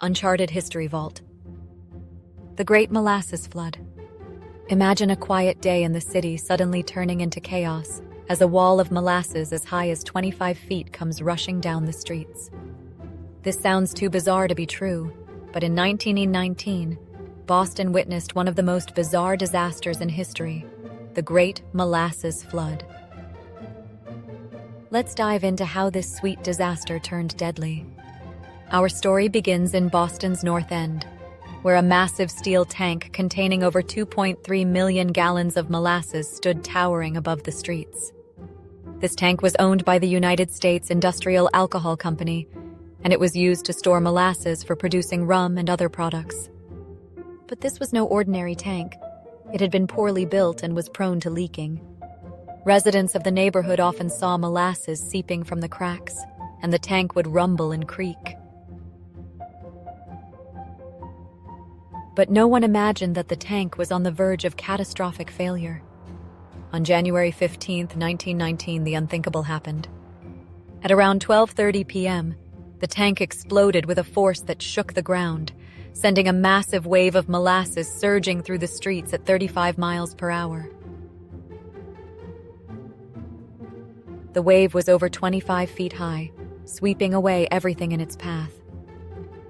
Uncharted History Vault. The Great Molasses Flood. Imagine a quiet day in the city suddenly turning into chaos as a wall of molasses as high as 25 feet comes rushing down the streets. This sounds too bizarre to be true, but in 1919, Boston witnessed one of the most bizarre disasters in history, the Great Molasses Flood. Let's dive into how this sweet disaster turned deadly. Our story begins in Boston's North End, where a massive steel tank containing over 2.3 million gallons of molasses stood towering above the streets. This tank was owned by the United States Industrial Alcohol Company, and it was used to store molasses for producing rum and other products. But this was no ordinary tank. It had been poorly built and was prone to leaking. Residents of the neighborhood often saw molasses seeping from the cracks, and the tank would rumble and creak. But no one imagined that the tank was on the verge of catastrophic failure. On January 15, 1919, the unthinkable happened. At around 12:30 p.m., the tank exploded with a force that shook the ground, sending a massive wave of molasses surging through the streets at 35 miles per hour. The wave was over 25 feet high, sweeping away everything in its path.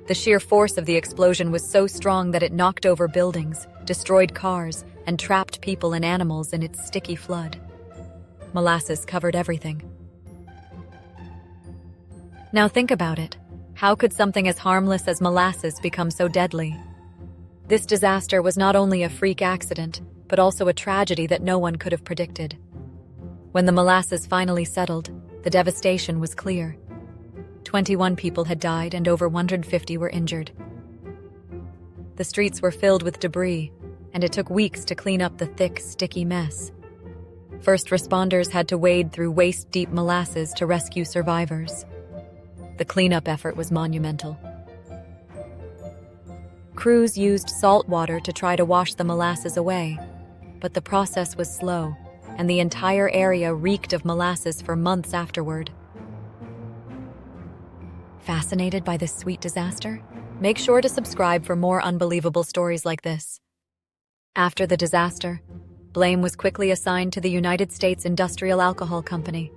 The sheer force of the explosion was so strong that it knocked over buildings, destroyed cars, and trapped people and animals in its sticky flood. Molasses covered everything. Now think about it. How could something as harmless as molasses become so deadly? This disaster was not only a freak accident, but also a tragedy that no one could have predicted. When the molasses finally settled, the devastation was clear. 21 people had died and over 150 were injured. The streets were filled with debris, and it took weeks to clean up the thick, sticky mess. First responders had to wade through waist-deep molasses to rescue survivors. The cleanup effort was monumental. Crews used salt water to try to wash the molasses away, but the process was slow, and the entire area reeked of molasses for months afterward. Fascinated by this sweet disaster? Make sure to subscribe for more unbelievable stories like this. After the disaster, blame was quickly assigned to the United States Industrial Alcohol Company.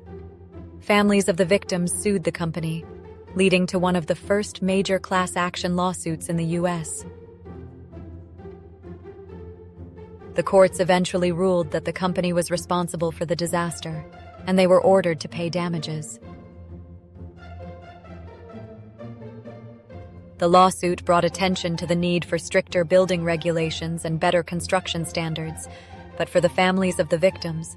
Families of the victims sued the company, leading to one of the first major class action lawsuits in the U.S. The courts eventually ruled that the company was responsible for the disaster, and they were ordered to pay damages. The lawsuit brought attention to the need for stricter building regulations and better construction standards, but for the families of the victims,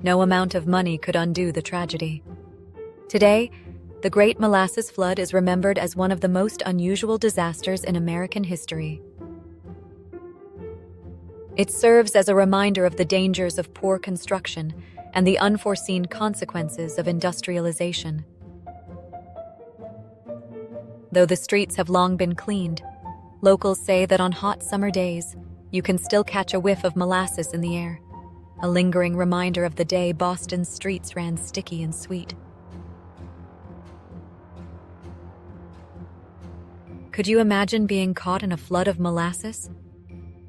no amount of money could undo the tragedy. Today, the Great Molasses Flood is remembered as one of the most unusual disasters in American history. It serves as a reminder of the dangers of poor construction and the unforeseen consequences of industrialization. Though the streets have long been cleaned, locals say that on hot summer days, you can still catch a whiff of molasses in the air, a lingering reminder of the day Boston's streets ran sticky and sweet. Could you imagine being caught in a flood of molasses?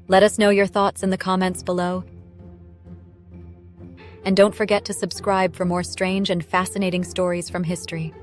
Let us know your thoughts in the comments below. And don't forget to subscribe for more strange and fascinating stories from history.